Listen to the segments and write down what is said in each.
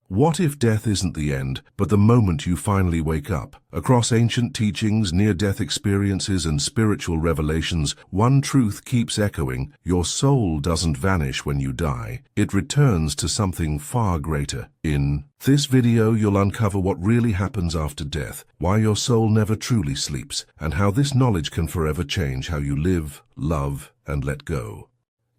What if death isn't the end, but the moment you finally wake up? Across ancient teachings, near-death experiences, and spiritual revelations, one truth keeps echoing: your soul doesn't vanish when you die. It returns to something far greater. In this video, you'll uncover what really happens after death, why your soul never truly sleeps, and how this knowledge can forever change how you live, love, and let go.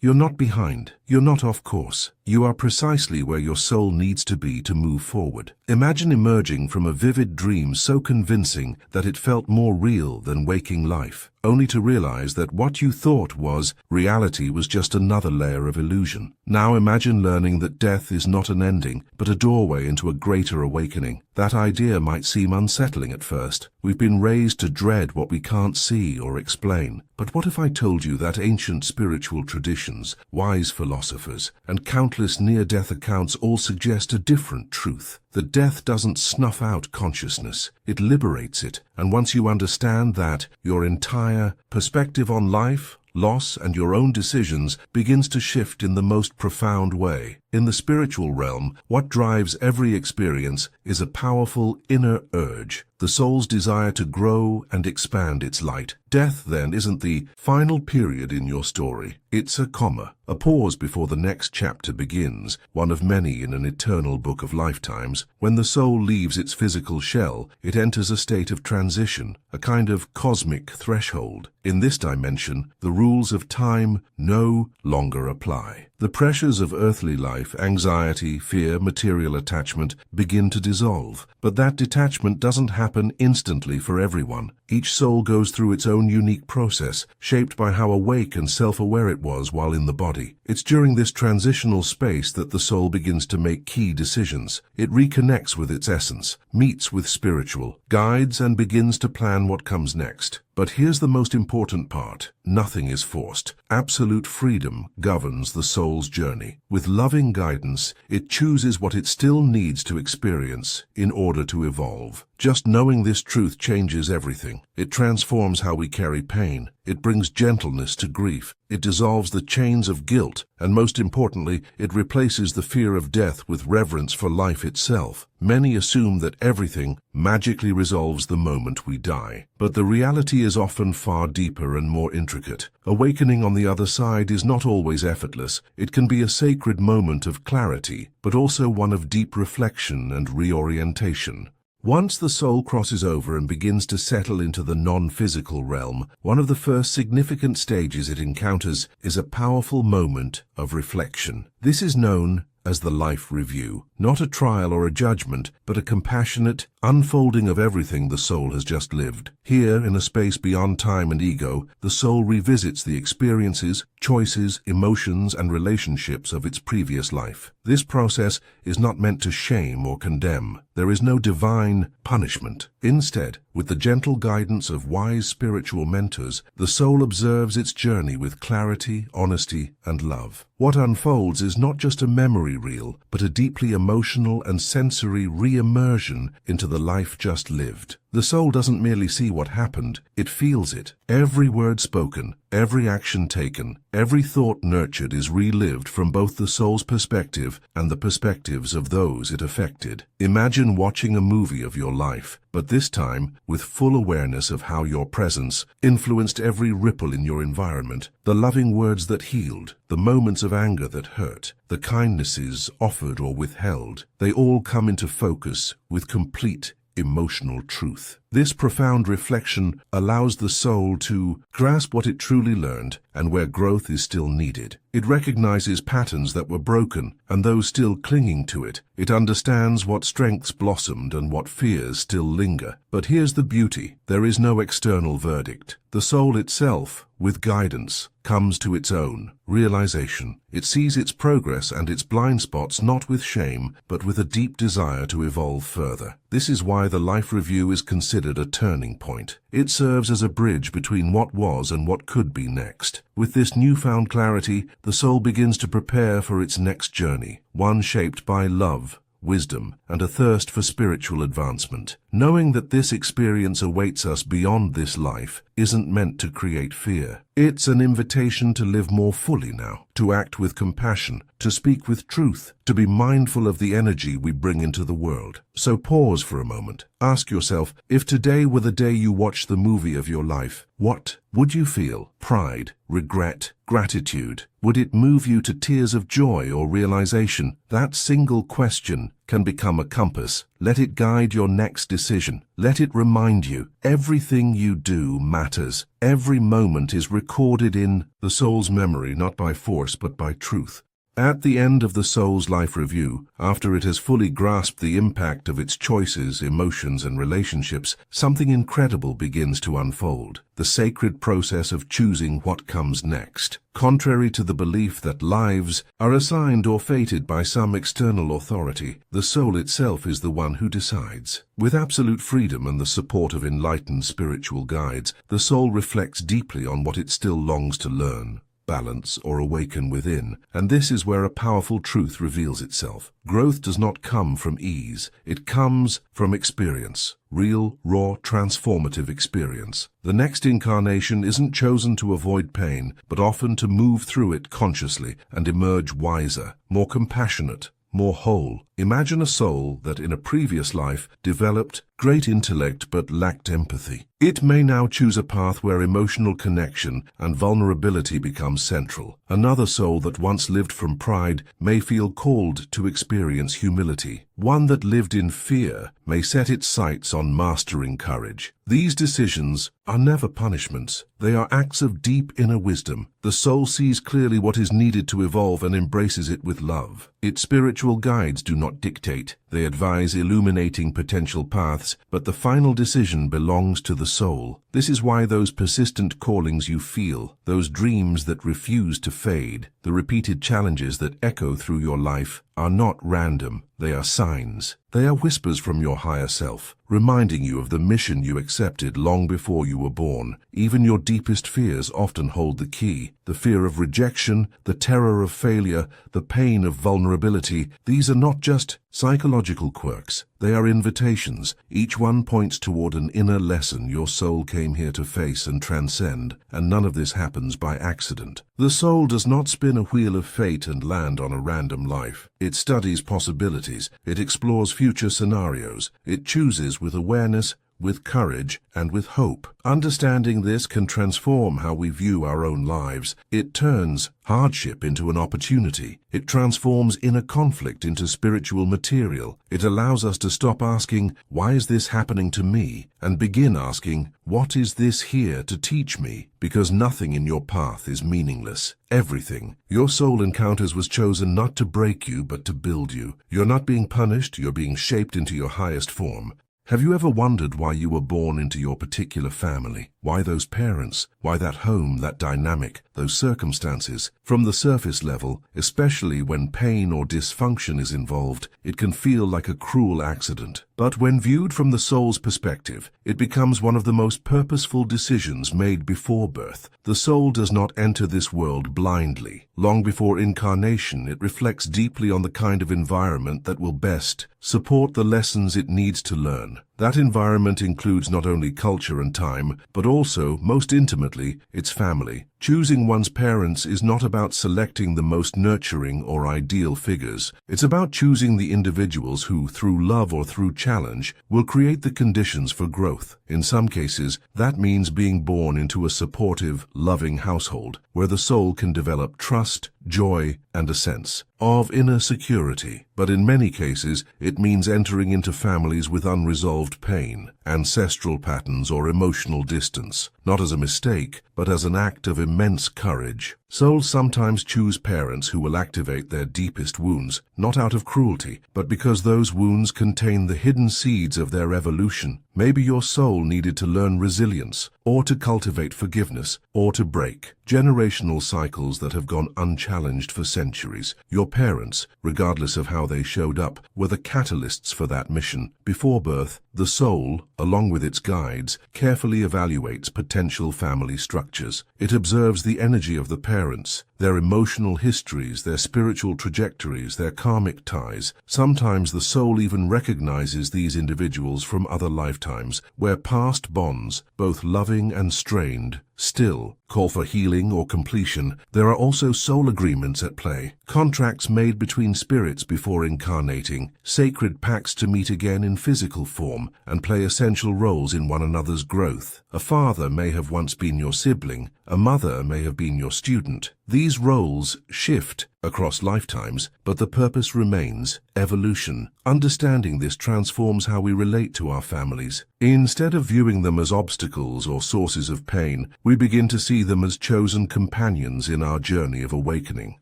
You're not behind. You're not off course. You are precisely where your soul needs to be to move forward. Imagine emerging from a vivid dream so convincing that it felt more real than waking life, only to realize that what you thought was reality was just another layer of illusion. Now imagine learning that death is not an ending, but a doorway into a greater awakening. That idea might seem unsettling at first. We've been raised to dread what we can't see or explain. But what if I told you that ancient spiritual traditions, wise philosophers, and countless near-death accounts all suggest a different truth? That death doesn't snuff out consciousness, it liberates it. And once you understand that, your entire perspective on life, loss, and your own decisions begins to shift in the most profound way. In the spiritual realm, what drives every experience is a powerful inner urge, the soul's desire to grow and expand its light. Death, then, isn't the final period in your story. It's a comma, a pause before the next chapter begins, one of many in an eternal book of lifetimes. When the soul leaves its physical shell, it enters a state of transition, a kind of cosmic threshold. In this dimension, the rules of time no longer apply. The pressures of earthly life, anxiety, fear, material attachment begin to dissolve. But that detachment doesn't happen instantly for everyone. Each soul goes through its own unique process, shaped by how awake and self-aware it was while in the body. It's during this transitional space that the soul begins to make key decisions. It reconnects with its essence, meets with spiritual guides, and begins to plan what comes next. But here's the most important part. Nothing is forced. Absolute freedom governs the soul's journey. With loving guidance, it chooses what it still needs to experience in order to evolve. Just knowing this truth changes everything. It transforms how we carry pain. It brings gentleness to grief. It dissolves the chains of guilt. And most importantly, it replaces the fear of death with reverence for life itself. Many assume that everything magically resolves the moment we die. But the reality is often far deeper and more intricate. Awakening on the other side is not always effortless. It can be a sacred moment of clarity, but also one of deep reflection and reorientation. Once the soul crosses over and begins to settle into the non-physical realm, one of the first significant stages it encounters is a powerful moment of reflection. This is known as the life review. Not a trial or a judgment, but a compassionate unfolding of everything the soul has just lived. Here, in a space beyond time and ego, the soul revisits the experiences, choices, emotions, and relationships of its previous life. This process is not meant to shame or condemn. There is no divine punishment. Instead, with the gentle guidance of wise spiritual mentors, the soul observes its journey with clarity, honesty, and love. What unfolds is not just a memory reel, but a deeply emotional and sensory re-immersion into the life just lived. The soul doesn't merely see what happened, it feels it. Every word spoken, every action taken, every thought nurtured is relived from both the soul's perspective and the perspectives of those it affected. Imagine watching a movie of your life, but this time with full awareness of how your presence influenced every ripple in your environment. The loving words that healed, the moments of anger that hurt, the kindnesses offered or withheld, they all come into focus with complete emotional truth. This profound reflection allows the soul to grasp what it truly learned and where growth is still needed. It recognizes patterns that were broken and those still clinging to it. It understands what strengths blossomed and what fears still linger. But here's the beauty. There is no external verdict. The soul itself, with guidance, comes to its own realization. It sees its progress and its blind spots not with shame, but with a deep desire to evolve further. This is why the life review is considered a turning point. It serves as a bridge between what was and what could be next. With this newfound clarity, the soul begins to prepare for its next journey, one shaped by love, wisdom, and a thirst for spiritual advancement. Knowing that this experience awaits us beyond this life isn't meant to create fear. It's an invitation to live more fully now, to act with compassion, to speak with truth, to be mindful of the energy we bring into the world. So pause for a moment. Ask yourself, if today were the day you watched the movie of your life, what would you feel? Pride, regret, gratitude? Would it move you to tears of joy or realization? That single question can become a compass. Let it guide your next decision. Let it remind you, everything you do matters. Every moment is recorded in the soul's memory, not by force but by truth. At the end of the soul's life review, after it has fully grasped the impact of its choices, emotions, and relationships, something incredible begins to unfold. The sacred process of choosing what comes next. Contrary to the belief that lives are assigned or fated by some external authority, the soul itself is the one who decides. With absolute freedom and the support of enlightened spiritual guides, the soul reflects deeply on what it still longs to learn, balance, or awaken within, and this is where a powerful truth reveals itself. Growth does not come from ease, it comes from experience. Real, raw, transformative experience. The next incarnation isn't chosen to avoid pain, but often to move through it consciously and emerge wiser, more compassionate, more whole. Imagine a soul that in a previous life developed great intellect but lacked empathy. It may now choose a path where emotional connection and vulnerability become central. Another soul that once lived from pride may feel called to experience humility. One that lived in fear may set its sights on mastering courage. These decisions are never punishments. They are acts of deep inner wisdom. The soul sees clearly what is needed to evolve and embraces it with love. Its spiritual guides do not dictate. They advise, illuminating potential paths, but the final decision belongs to the soul. This is why those persistent callings you feel, those dreams that refuse to fade, the repeated challenges that echo through your life are not random. They are signs. They are whispers from your higher self, reminding you of the mission you accepted long before you were born. Even your deepest fears often hold the key. The fear of rejection, the terror of failure, the pain of vulnerability. These are not just psychological quirks. They are invitations. Each one points toward an inner lesson your soul came here to face and transcend, and none of this happens by accident. The soul does not spin a wheel of fate and land on a random life. It studies possibilities. It explores future scenarios. It chooses with awareness, with courage, and with hope. Understanding this can transform how we view our own lives. It turns hardship into an opportunity. It transforms inner conflict into spiritual material. It allows us to stop asking, "Why is this happening to me?" and begin asking, "What is this here to teach me?" Because nothing in your path is meaningless. Everything your soul encounters was chosen not to break you, but to build you. You're not being punished, you're being shaped into your highest form. Have you ever wondered why you were born into your particular family? Why those parents? Why that home, that dynamic, those circumstances? From the surface level, especially when pain or dysfunction is involved, it can feel like a cruel accident. But when viewed from the soul's perspective, it becomes one of the most purposeful decisions made before birth. The soul does not enter this world blindly. Long before incarnation, it reflects deeply on the kind of environment that will best support the lessons it needs to learn. That environment includes not only culture and time, but also, most intimately, its family. Choosing one's parents is not about selecting the most nurturing or ideal figures. It's about choosing the individuals who, through love or through challenge, will create the conditions for growth. In some cases, that means being born into a supportive, loving household, where the soul can develop trust, joy, and a sense of inner security. But in many cases, it means entering into families with unresolved pain, ancestral patterns, or emotional distance, not as a mistake, but as an act of immense courage. Souls sometimes choose parents who will activate their deepest wounds, not out of cruelty, but because those wounds contain the hidden seeds of their evolution. Maybe your soul needed to learn resilience, or to cultivate forgiveness, or to break generational cycles that have gone unchallenged for centuries. Your parents, regardless of how they showed up, were the catalysts for that mission. Before birth, The soul, along with its guides, carefully evaluates potential family structures. It observes the energy of the parents, their emotional histories, their spiritual trajectories, their karmic ties. Sometimes the soul even recognizes these individuals from other lifetimes, where past bonds, both loving and strained, still call for healing or completion. There are also soul agreements at play, contracts made between spirits before incarnating, sacred pacts to meet again in physical form and play essential roles in one another's growth. A father may have once been your sibling, a mother may have been your student. These roles shift across lifetimes, but the purpose remains: evolution. Understanding this transforms how we relate to our families. Instead of viewing them as obstacles or sources of pain, we begin to see them as chosen companions in our journey of awakening.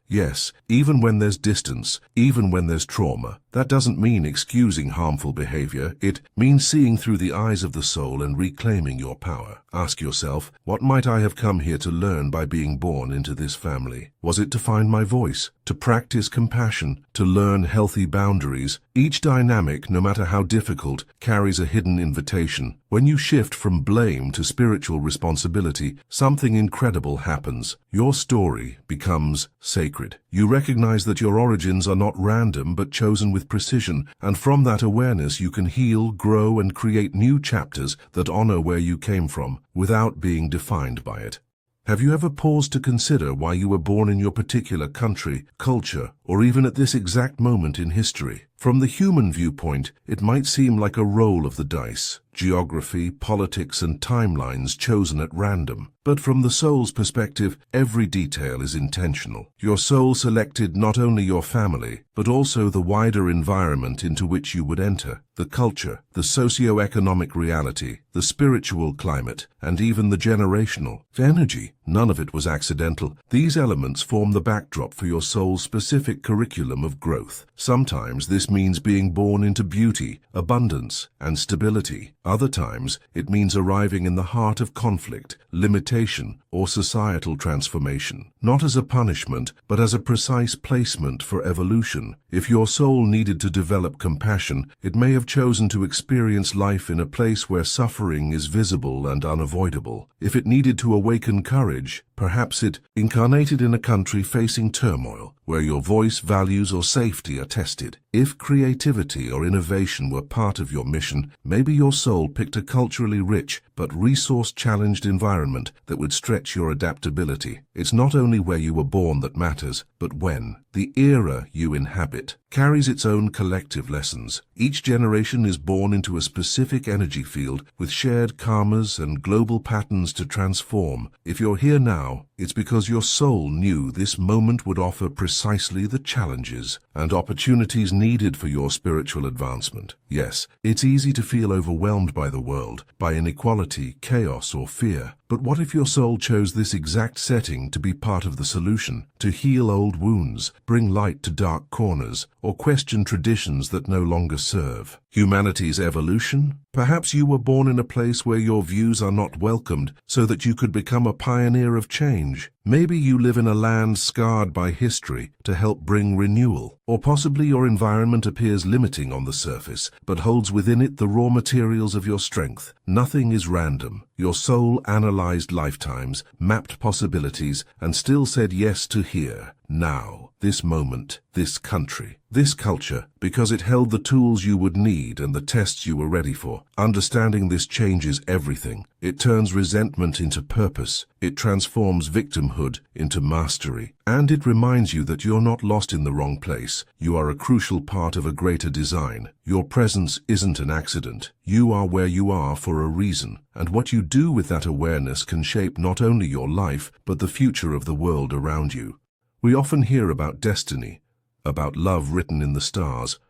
Yes, even when there's distance, even when there's trauma, that doesn't mean excusing harmful behavior. It means seeing through the eyes of the soul and reclaiming your power. Ask yourself, what might I have come here to learn by being born into this family? Was it to find my voice, to practice compassion, to learn healthy boundaries? Each dynamic, no matter how difficult, carries a hidden invitation. When you shift from blame to spiritual responsibility, something incredible happens. Your story becomes sacred. You recognize that your origins are not random but chosen with precision, and from that awareness you can heal, grow, and create new chapters that honor where you came from, without being defined by it. Have you ever paused to consider why you were born in your particular country, culture, or even at this exact moment in history? From the human viewpoint, it might seem like a roll of the dice, geography, politics, and timelines chosen at random. But from the soul's perspective, every detail is intentional. Your soul selected not only your family, but also the wider environment into which you would enter, the culture, the socio-economic reality, the spiritual climate, and even the generational energy. None of it was accidental. These elements form the backdrop for your soul's specific curriculum of growth. Sometimes this means being born into beauty, abundance, and stability. Other times, it means arriving in the heart of conflict, limitation, or societal transformation. Not as a punishment, but as a precise placement for evolution. If your soul needed to develop compassion, it may have chosen to experience life in a place where suffering is visible and unavoidable. If it needed to awaken courage, perhaps it incarnated in a country facing turmoil, where your voice, values, or safety are tested. If creativity or innovation were part of your mission, maybe your soul picked a culturally rich but resource-challenged environment that would stretch your adaptability. It's not only where you were born that matters, but when. The era you inhabit carries its own collective lessons. Each generation is born into a specific energy field with shared karmas and global patterns to transform. If you're here now, it's because your soul knew this moment would offer precisely the challenges and opportunities needed for your spiritual advancement. Yes, it's easy to feel overwhelmed by the world, by inequality, chaos, or fear. But what if your soul chose this exact setting to be part of the solution, to heal old wounds, bring light to dark corners, or question traditions that no longer serve? Humanity's evolution? Perhaps you were born in a place where your views are not welcomed, so that you could become a pioneer of change. Maybe you live in a land scarred by history to help bring renewal. Or possibly your environment appears limiting on the surface, but holds within it the raw materials of your strength. Nothing is random. Your soul analyzed lifetimes, mapped possibilities, and still said yes to here, now, this moment, this country, this culture, because it held the tools you would need and the tests you were ready for. Understanding this changes everything. It turns resentment into purpose. It transforms victimhood into mastery. And it reminds you that you're not lost in the wrong place. You are a crucial part of a greater design. Your presence isn't an accident. You are where you are for a reason. And what you do with that awareness can shape not only your life, but the future of the world around you. We often hear about destiny, about love written in the stars,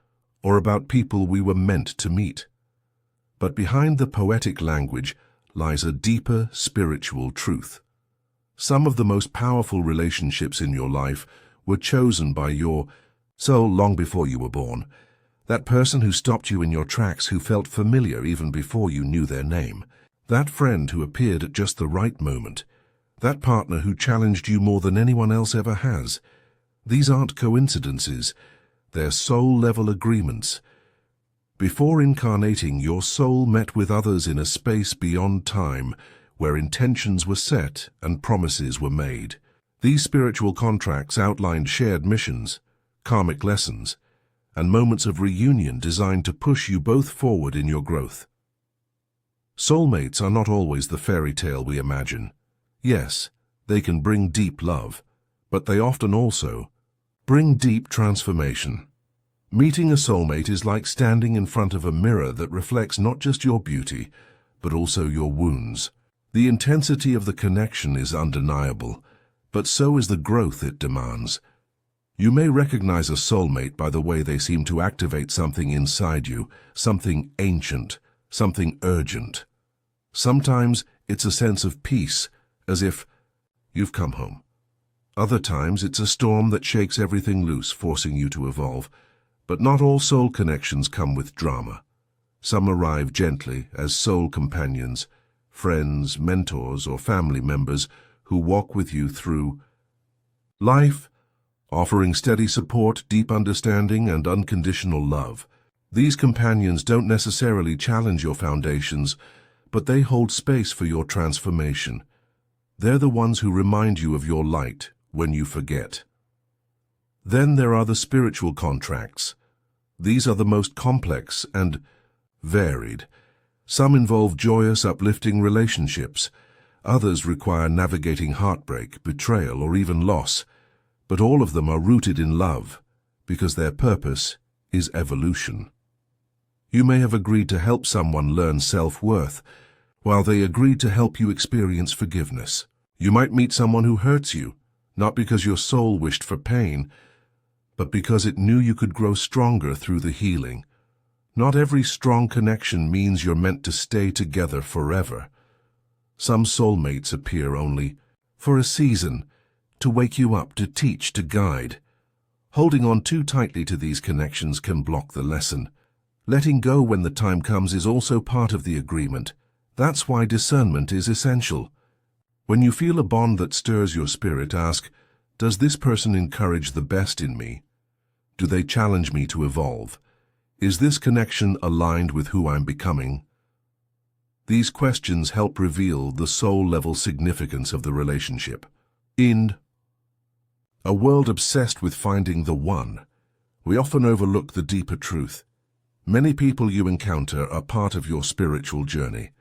or about people we were meant to meet. But behind the poetic language lies a deeper spiritual truth. Some of the most powerful relationships in your life were chosen by your soul long before you were born. That person who stopped you in your tracks, who felt familiar even before you knew their name. That friend who appeared at just the right moment. That partner who challenged you more than anyone else ever has. These aren't coincidences. They're soul-level agreements. Before incarnating, your soul met with others in a space beyond time, where intentions were set and promises were made. These spiritual contracts outlined shared missions, karmic lessons, and moments of reunion designed to push you both forward in your growth. Soulmates are not always the fairy tale we imagine. Yes, they can bring deep love, but they often also bring deep transformation. Meeting a soulmate is like standing in front of a mirror that reflects not just your beauty, but also your wounds. The intensity of the connection is undeniable, but so is the growth it demands. You may recognize a soulmate by the way they seem to activate something inside you, something ancient, something urgent. Sometimes it's a sense of peace, as if you've come home. Other times it's a storm that shakes everything loose, forcing you to evolve. But not all soul connections come with drama. Some arrive gently as soul companions, friends, mentors, or family members who walk with you through life, offering steady support, deep understanding, and unconditional love. These companions don't necessarily challenge your foundations, but they hold space for your transformation. They're the ones who remind you of your light when you forget. Then there are the spiritual contracts. These are the most complex and varied. Some involve joyous, uplifting relationships. Others require navigating heartbreak, betrayal, or even loss. But all of them are rooted in love, because their purpose is evolution. You may have agreed to help someone learn self-worth, while they agreed to help you experience forgiveness. You might meet someone who hurts you, not because your soul wished for pain, but because it knew you could grow stronger through the healing. Not every strong connection means you're meant to stay together forever. Some soulmates appear only for a season, to wake you up, to teach, to guide. Holding on too tightly to these connections can block the lesson. Letting go when the time comes is also part of the agreement. That's why discernment is essential. When you feel a bond that stirs your spirit, ask, does this person encourage the best in me? Do they challenge me to evolve? Is this connection aligned with who I'm becoming? These questions help reveal the soul-level significance of the relationship. In a world obsessed with finding the one, we often overlook the deeper truth. Many people you encounter are part of your spiritual journey.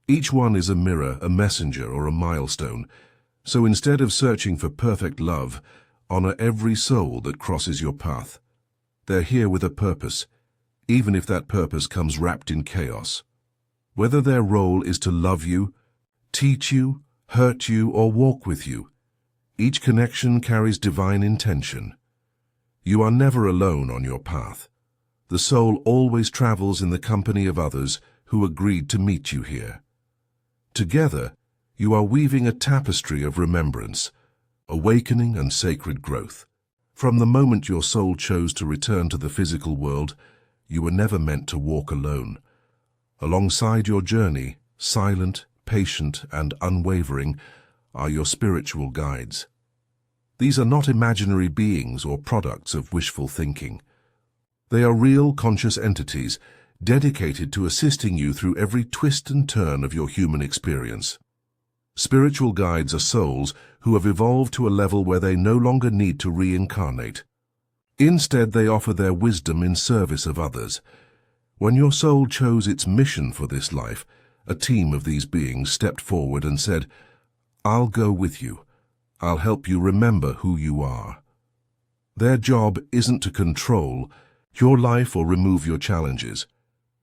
Each one is a mirror, a messenger, or a milestone. So instead of searching for perfect love, honor every soul that crosses your path. They're here with a purpose, even if that purpose comes wrapped in chaos. Whether their role is to love you, teach you, hurt you, or walk with you, each connection carries divine intention. You are never alone on your path. The soul always travels in the company of others who agreed to meet you here. Together, you are weaving a tapestry of remembrance, awakening, and sacred growth. From the moment your soul chose to return to the physical world, you were never meant to walk alone. Alongside your journey, silent, patient, and unwavering, are your spiritual guides. These are not imaginary beings or products of wishful thinking. They are real, conscious entities dedicated to assisting you through every twist and turn of your human experience. Spiritual guides are souls who have evolved to a level where they no longer need to reincarnate. Instead, they offer their wisdom in service of others. When your soul chose its mission for this life, a team of these beings stepped forward and said, "I'll go with you. I'll help you remember who you are." Their job isn't to control your life or remove your challenges.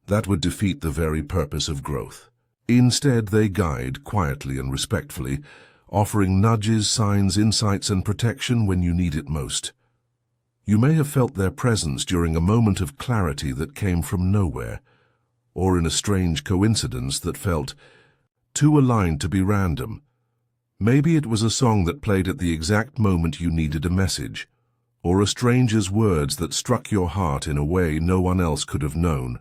That would defeat the very purpose of growth. Instead, they guide quietly and respectfully, offering nudges, signs, insights, and protection when you need it most. You may have felt their presence during a moment of clarity that came from nowhere, or in a strange coincidence that felt too aligned to be random. Maybe it was a song that played at the exact moment you needed a message, or a stranger's words that struck your heart in a way no one else could have known.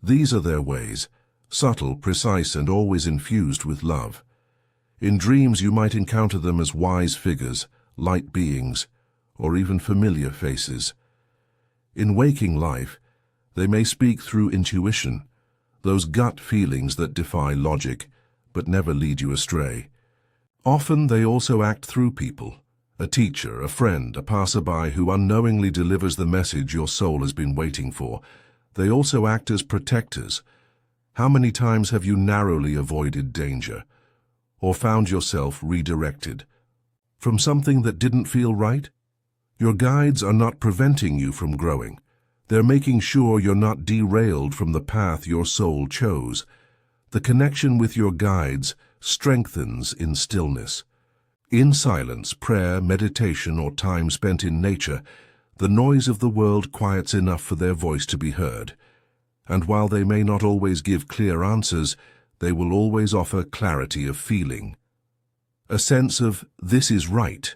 These are their ways, subtle, precise, and always infused with love. In dreams you might encounter them as wise figures, light beings, or even familiar faces. In waking life, They may speak through intuition, those gut feelings that defy logic, but never lead you astray. Often they also act through people, a teacher, a friend, a passerby who unknowingly delivers the message your soul has been waiting for. They also act as protectors. How many times have you narrowly avoided danger, or found yourself redirected from something that didn't feel right? Your guides are not preventing you from growing. They're making sure you're not derailed from the path your soul chose. The connection with your guides strengthens in stillness. In silence, prayer, meditation, or time spent in nature, the noise of the world quiets enough for their voice to be heard. And while they may not always give clear answers, they will always offer clarity of feeling. A sense of, this is right.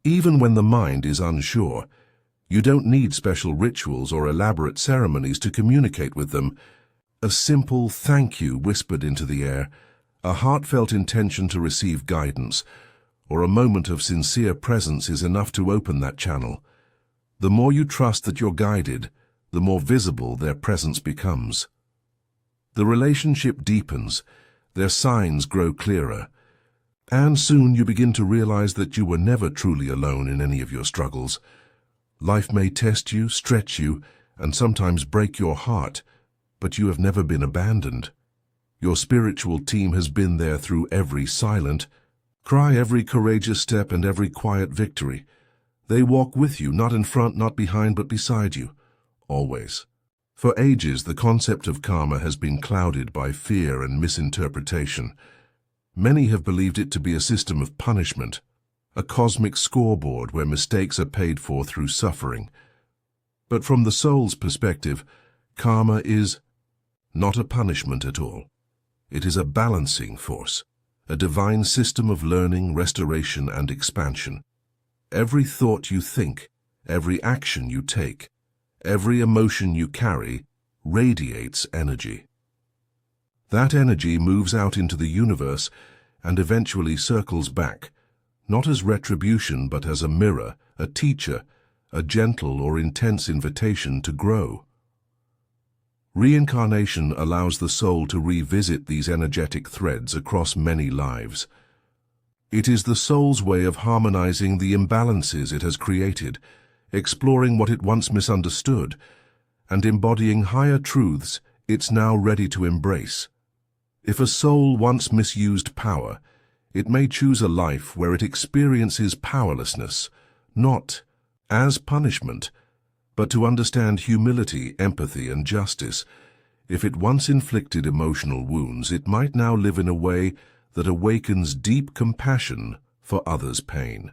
Even when the mind is unsure, you don't need special rituals or elaborate ceremonies to communicate with them. A simple thank you whispered into the air, a heartfelt intention to receive guidance, or a moment of sincere presence is enough to open that channel. The more you trust that you're guided, the more visible their presence becomes. The relationship deepens, their signs grow clearer, and soon you begin to realize that you were never truly alone in any of your struggles. Life may test you, stretch you, and sometimes break your heart, but you have never been abandoned. Your spiritual team has been there through every silent cry, every courageous step, and every quiet victory. They walk with you, not in front, not behind, but beside you, always. For ages, the concept of karma has been clouded by fear and misinterpretation. Many have believed it to be a system of punishment, a cosmic scoreboard where mistakes are paid for through suffering. But from the soul's perspective, karma is not a punishment at all. It is a balancing force, a divine system of learning, restoration, and expansion. Every thought you think, every action you take, every emotion you carry radiates energy. That energy moves out into the universe and eventually circles back, not as retribution but as a mirror, a teacher, a gentle or intense invitation to grow. Reincarnation allows the soul to revisit these energetic threads across many lives. It is the soul's way of harmonizing the imbalances it has created, exploring what it once misunderstood, and embodying higher truths it's now ready to embrace. If a soul once misused power, it may choose a life where it experiences powerlessness, not as punishment, but to understand humility, empathy, and justice. If it once inflicted emotional wounds, it might now live in a way that awakens deep compassion for others' pain.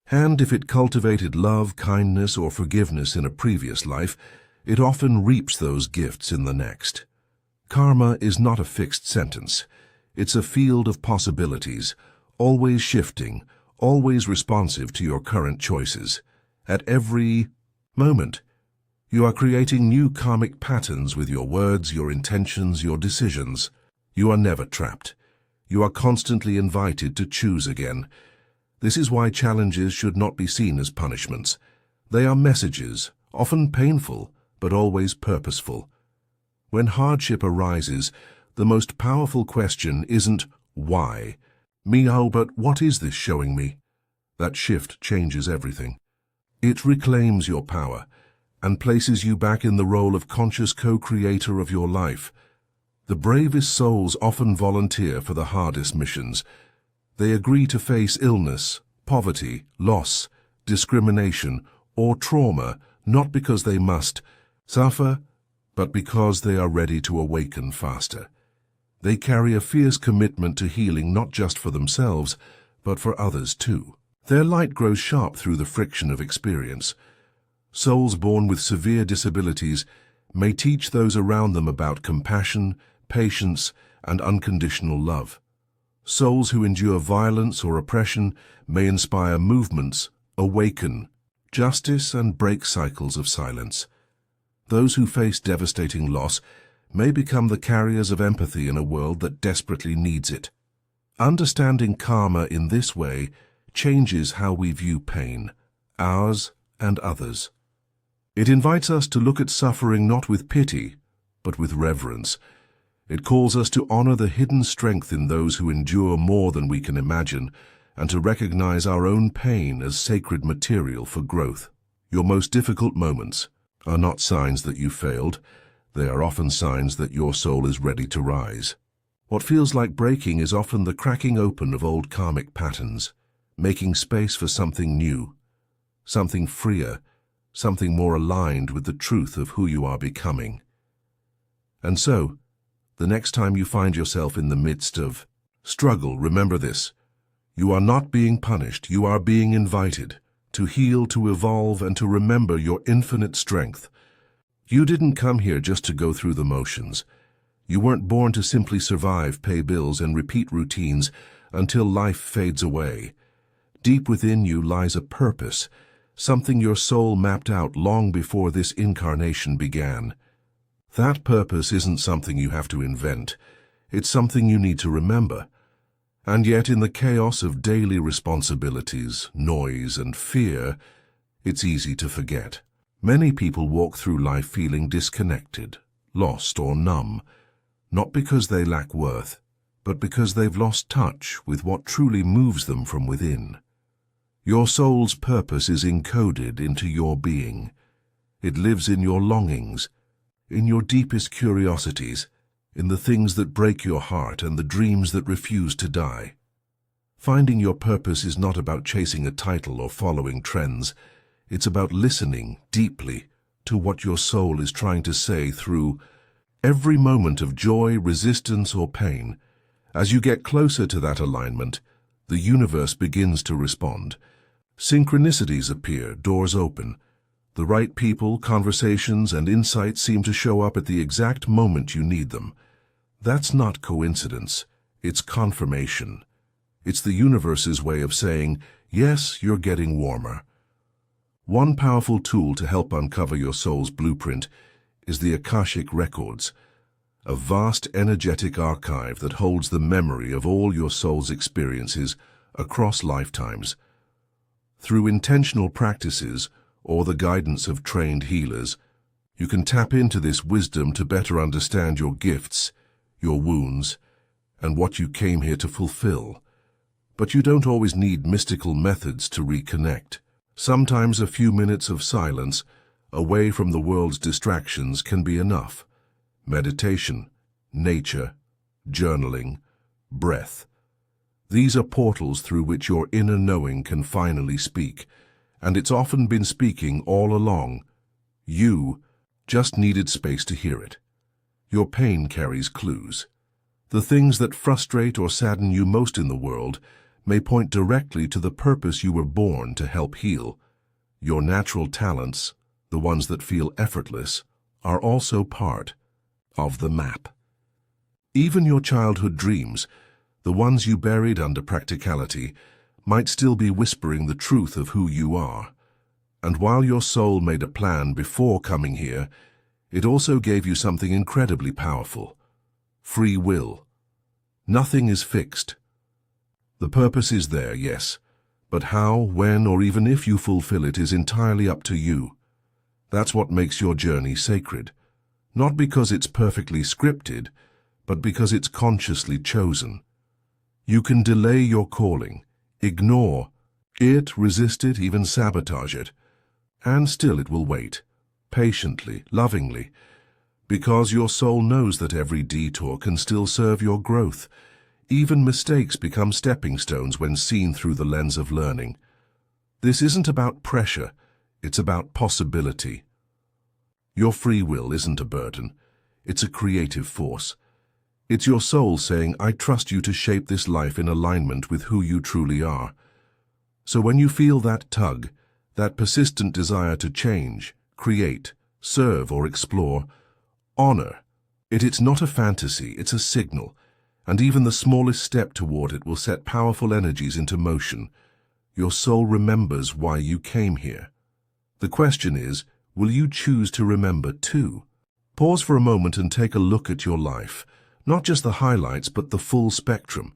And if it cultivated love, kindness, or forgiveness in a previous life, it often reaps those gifts in the next. Karma is not a fixed sentence. It's a field of possibilities, always shifting, always responsive to your current choices. At every moment, you are creating new karmic patterns with your words, your intentions, your decisions. You are never trapped. You are constantly invited to choose again. This is why challenges should not be seen as punishments. They are messages, often painful, but always purposeful. When hardship arises, the most powerful question isn't why, but what is this showing me? That shift changes everything. It reclaims your power and places you back in the role of conscious co-creator of your life. The bravest souls often volunteer for the hardest missions. They agree to face illness, poverty, loss, discrimination, or trauma, not because they must suffer, but because they are ready to awaken faster. They carry a fierce commitment to healing not just for themselves, but for others too. Their light grows sharp through the friction of experience. Souls born with severe disabilities may teach those around them about compassion, patience, and unconditional love. Souls who endure violence or oppression may inspire movements, awaken justice, and break cycles of silence. Those who face devastating loss may become the carriers of empathy in a world that desperately needs it. Understanding karma in this way changes how we view pain, ours and others. It invites us to look at suffering not with pity, but with reverence. It calls us to honor the hidden strength in those who endure more than we can imagine, and to recognize our own pain as sacred material for growth. Your most difficult moments are not signs that you failed. They are often signs that your soul is ready to rise. What feels like breaking is often the cracking open of old karmic patterns, making space for something new, something freer, something more aligned with the truth of who you are becoming. And so, the next time you find yourself in the midst of struggle, remember this. You are not being punished, you are being invited to heal, to evolve, and to remember your infinite strength. You didn't come here just to go through the motions. You weren't born to simply survive, pay bills, and repeat routines until life fades away. Deep within you lies a purpose, something your soul mapped out long before this incarnation began. That purpose isn't something you have to invent. It's something you need to remember. And yet, in the chaos of daily responsibilities, noise, and fear, it's easy to forget. Many people walk through life feeling disconnected, lost, or numb, not because they lack worth, but because they've lost touch with what truly moves them from within. Your soul's purpose is encoded into your being. It lives in your longings, in your deepest curiosities, in the things that break your heart and the dreams that refuse to die. Finding your purpose is not about chasing a title or following trends. It's about listening deeply to what your soul is trying to say through every moment of joy, resistance, or pain. As you get closer to that alignment, the universe begins to respond. Synchronicities appear, doors open. The right people, conversations, and insights seem to show up at the exact moment you need them. That's not coincidence, it's confirmation. It's the universe's way of saying, yes, you're getting warmer. One powerful tool to help uncover your soul's blueprint is the Akashic Records, a vast energetic archive that holds the memory of all your soul's experiences across lifetimes. Through intentional practices or the guidance of trained healers, you can tap into this wisdom to better understand your gifts, your wounds, and what you came here to fulfill. But you don't always need mystical methods to reconnect. Sometimes a few minutes of silence, away from the world's distractions, can be enough. Meditation, nature, journaling, breath. These are portals through which your inner knowing can finally speak, and it's often been speaking all along. You just needed space to hear it. Your pain carries clues. The things that frustrate or sadden you most in the world may point directly to the purpose you were born to help heal. Your natural talents, the ones that feel effortless, are also part of the map. Even your childhood dreams, the ones you buried under practicality, might still be whispering the truth of who you are. And while your soul made a plan before coming here, it also gave you something incredibly powerful: free will. Nothing is fixed. The purpose is there, yes, but how, when, or even if you fulfill it is entirely up to you. That's what makes your journey sacred, not because it's perfectly scripted, but because it's consciously chosen. You can delay your calling, ignore it, resist it, even sabotage it, and still it will wait, patiently, lovingly, because your soul knows that every detour can still serve your growth. Even mistakes become stepping stones when seen through the lens of learning. This isn't about pressure, it's about possibility. Your free will isn't a burden, it's a creative force. It's your soul saying, I trust you to shape this life in alignment with who you truly are. So when you feel that tug, that persistent desire to change, create, serve, or explore, honor it. It's not a fantasy, it's a signal. And even the smallest step toward it will set powerful energies into motion. Your soul remembers why you came here. The question is, will you choose to remember too? Pause for a moment and take a look at your life. Not just the highlights, but the full spectrum.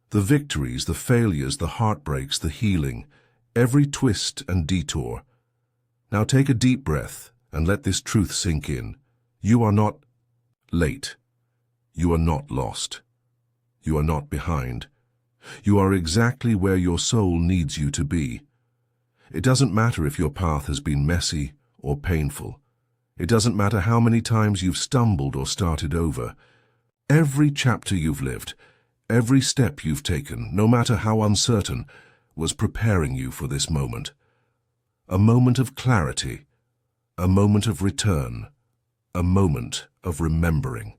The victories, the failures, the heartbreaks, the healing, every twist and detour. Now take a deep breath And let this truth sink in. You are not late. You are not lost. You are not behind. You are exactly where your soul needs you to be. It doesn't matter if your path has been messy or painful. It doesn't matter how many times you've stumbled or started over. Every chapter you've lived, every step you've taken, no matter how uncertain, was preparing you for this moment. A moment of clarity, a moment of return, a moment of remembering.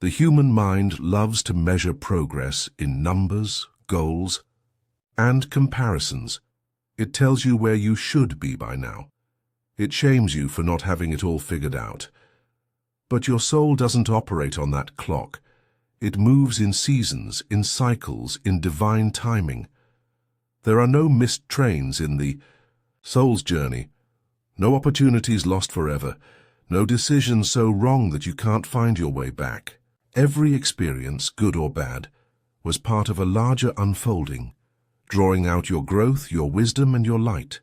The human mind loves to measure progress in numbers, goals, and comparisons. It tells you where you should be by now. It shames you for not having it all figured out. But your soul doesn't operate on that clock. It moves in seasons, in cycles, in divine timing. There are no missed trains in the soul's journey, no opportunities lost forever, no decision so wrong that you can't find your way back. Every experience, good or bad, was part of a larger unfolding, drawing out your growth, your wisdom, and your light.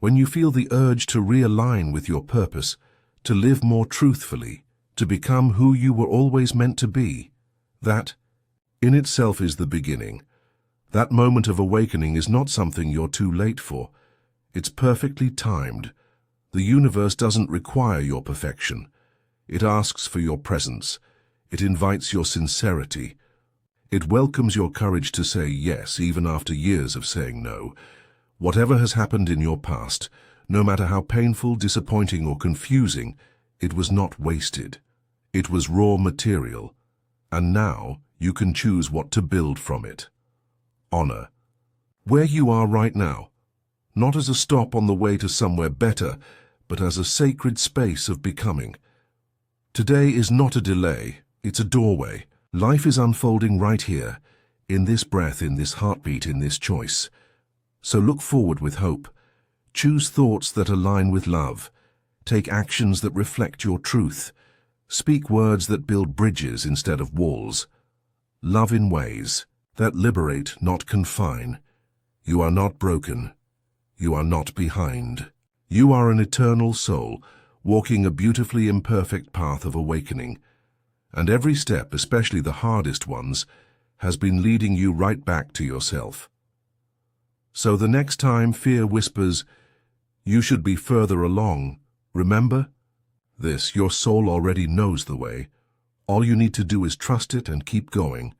When you feel the urge to realign with your purpose, to live more truthfully, to become who you were always meant to be, that, in itself, is the beginning. That moment of awakening is not something you're too late for. It's perfectly timed. The universe doesn't require your perfection. It asks for your presence. It invites your sincerity. It welcomes your courage to say yes, even after years of saying no. Whatever has happened in your past, no matter how painful, disappointing, or confusing, it was not wasted. It was raw material. And now you can choose what to build from it. Honor where you are right now, not as a stop on the way to somewhere better, but as a sacred space of becoming. Today is not a delay, it's a doorway. Life is unfolding right here, in this breath, in this heartbeat, in this choice. So look forward with hope. Choose thoughts that align with love. Take actions that reflect your truth. Speak words that build bridges instead of walls. Love in ways that liberate, not confine. You are not broken. You are not behind. You are an eternal soul, walking a beautifully imperfect path of awakening. And every step, especially the hardest ones, has been leading you right back to yourself. So the next time fear whispers, you should be further along, remember this: your soul already knows the way. All you need to do is trust it and keep going.